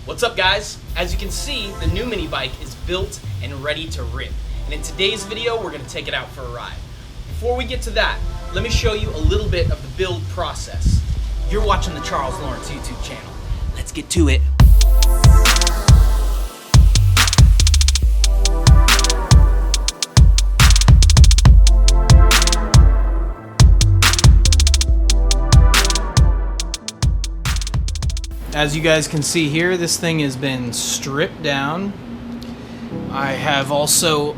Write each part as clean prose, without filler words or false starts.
What's up, guys? As you can see, the new mini bike is built and ready to rip. And in today's video, we're gonna take it out for a ride. Before we get to that, let me show you a little bit of the build process. You're watching the Charles Lawrence YouTube channel. Let's get to it. As you guys can see here, this thing has been stripped down. I have also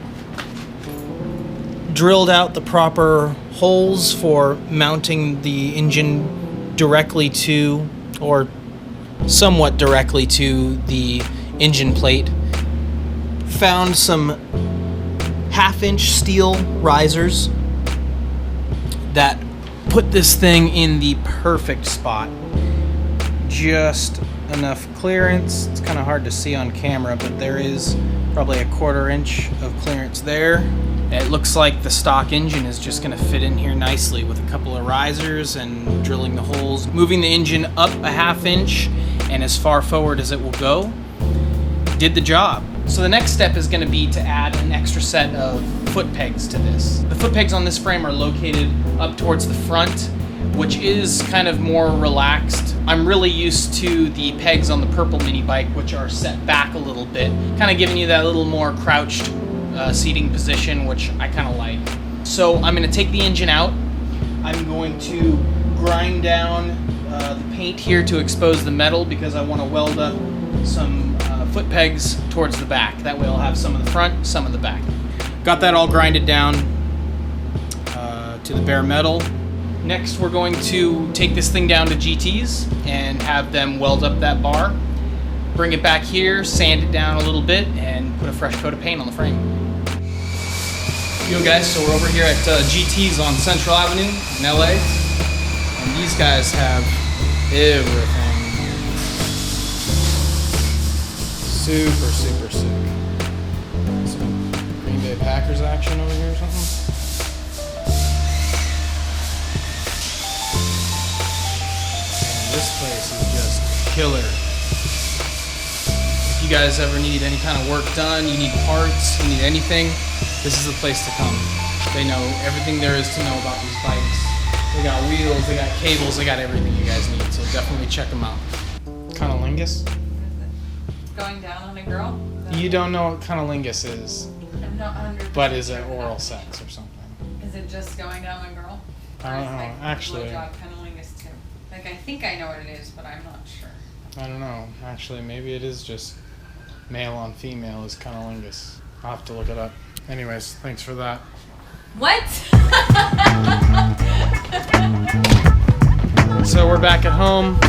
drilled out the proper holes for mounting the engine directly to, or somewhat directly to, the engine plate. Found some half-inch steel risers that put this thing in the perfect spot. Just enough clearance. It's kind of hard to see on camera, but there is probably a 1/4 inch of clearance there. It looks like the stock engine is just going to fit in here nicely with a couple of risers and drilling the holes, moving the engine up a 1/2 inch and as far forward as it will go. Did the job. So the next step is going to be to add an extra set of foot pegs to this. The foot pegs on this frame are located up towards the front, which is kind of more relaxed. I'm really used to the pegs on the purple mini bike, which are set back a little bit, kind of giving you that little more crouched seating position, which I kind of like. So I'm going to take the engine out. I'm going to grind down the paint here to expose the metal because I want to weld up some foot pegs towards the back. That way I'll have some in the front, some in the back. Got that all grinded down to the bare metal. Next, we're going to take this thing down to GT's and have them weld up that bar. Bring it back here, sand it down a little bit, and put a fresh coat of paint on the frame. Yo guys, so we're over here at GT's on Central Avenue in LA. And these guys have everything. Super, super sick. Some Green Bay Packers action over here or something. This place is just killer. If you guys ever need any kind of work done, you need parts, you need anything, this is the place to come. They know everything there is to know about these bikes. They got wheels, they got cables, they got everything you guys need, so definitely check them out. Cunnilingus? Going down on a girl? You don't know what cunnilingus is, I'm not 100%. but is it oral sex or something? Is it just going down on a girl? I don't know, actually. Blowjob cunnilingus too. Like, I think I know what it is, but I'm not sure. I don't know. Actually, maybe it is just male on female is cunnilingus. I'll have to look it up. Anyways, thanks for that. What? So we're back at home.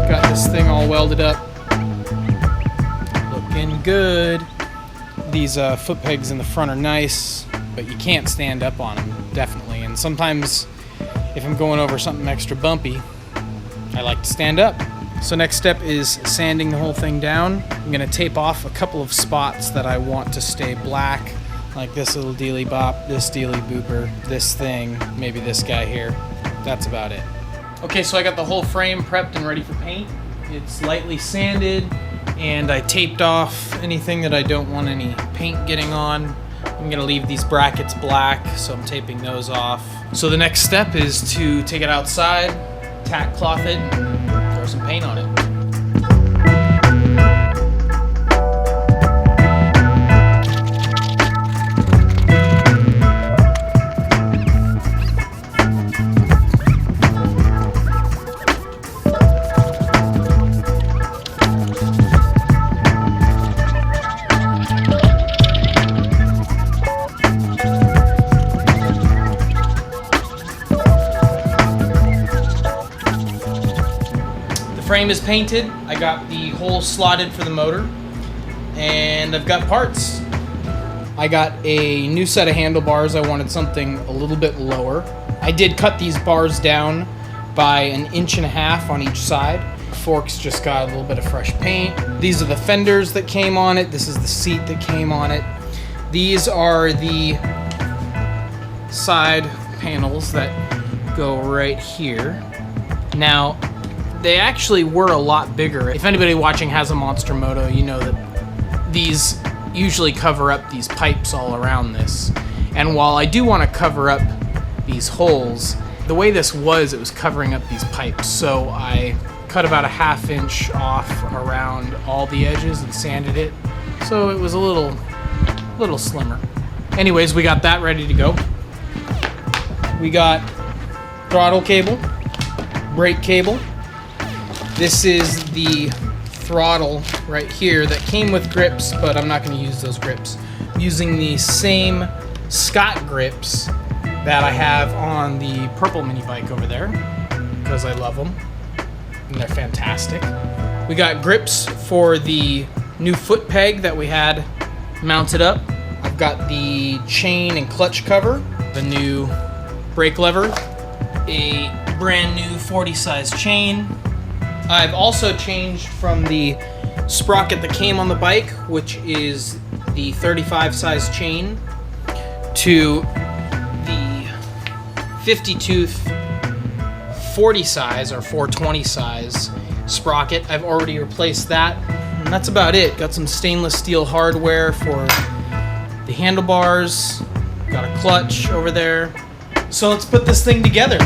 Got this thing all welded up. Looking good. These foot pegs in the front are nice, but you can't stand up on them, definitely. And sometimes if I'm going over something extra bumpy, I like to stand up. So next step is sanding the whole thing down. I'm gonna tape off a couple of spots that I want to stay black, like this little dealy bop, this dealy booper, this thing, maybe this guy here. That's about it. Okay, so I got the whole frame prepped and ready for paint. It's lightly sanded, and I taped off anything that I don't want any paint getting on. I'm gonna leave these brackets black, so I'm taping those off. So the next step is to take it outside, tack cloth it, and throw some paint on it. Frame is painted. I got the hole slotted for the motor, and I've got parts. I got a new set of handlebars. I wanted something a little bit lower. I did cut these bars down by 1.5 inches on each side. Forks just got a little bit of fresh paint. These are the fenders that came on it. This is the seat that came on it. These are the side panels that go right here. Now, they actually were a lot bigger. If anybody watching has a Monster Moto, you know that these usually cover up these pipes all around this. And while I do want to cover up these holes, the way this was, it was covering up these pipes. So I cut about a 1/2 inch off around all the edges and sanded it. So it was a little slimmer. Anyways, we got that ready to go. We got throttle cable, brake cable. This is the throttle right here that came with grips, but I'm not going to use those grips. I'm using the same Scott grips that I have on the purple mini bike over there because I love them and they're fantastic. We got grips for the new foot peg that we had mounted up. I've got the chain and clutch cover, the new brake lever, a brand new 40 size chain. I've also changed from the sprocket that came on the bike, which is the 35 size chain, to the 50 tooth 40 size or 420 size sprocket. I've already replaced that, and that's about it. Got some stainless steel hardware for the handlebars, got a clutch over there. So let's put this thing together.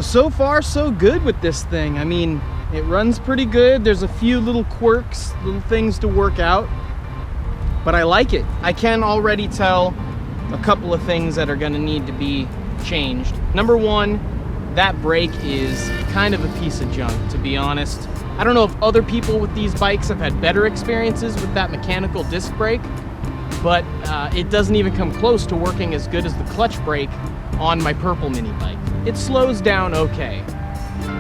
So far so good with this thing. I mean, it runs pretty good. There's a few little quirks, little things to work out, but I like it. I can already tell a couple of things that are gonna need to be changed. Number one, that brake is kind of a piece of junk, to be honest. I don't know if other people with these bikes have had better experiences with that mechanical disc brake, but it doesn't even come close to working as good as the clutch brake on my purple mini bike. It slows down okay,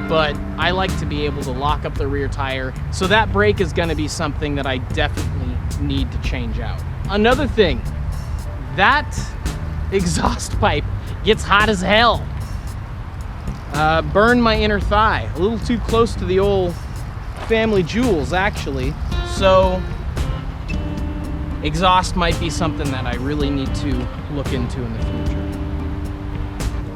but I like to be able to lock up the rear tire, so that brake is gonna be something that I definitely need to change out. Another thing, that exhaust pipe gets hot as hell. burned my inner thigh. A little too close to the old family jewels, actually. So exhaust might be something that I really need to look into in the future.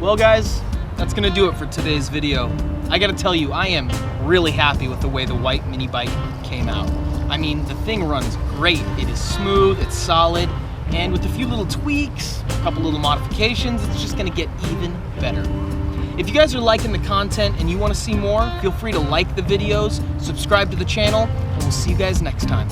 Well guys, that's gonna do it for today's video. I gotta tell you, I am really happy with the way the white mini bike came out. I mean, the thing runs great. It is smooth, it's solid, and with a few little tweaks, a couple little modifications, it's just gonna get even better. If you guys are liking the content and you wanna see more, feel free to like the videos, subscribe to the channel, and we'll see you guys next time.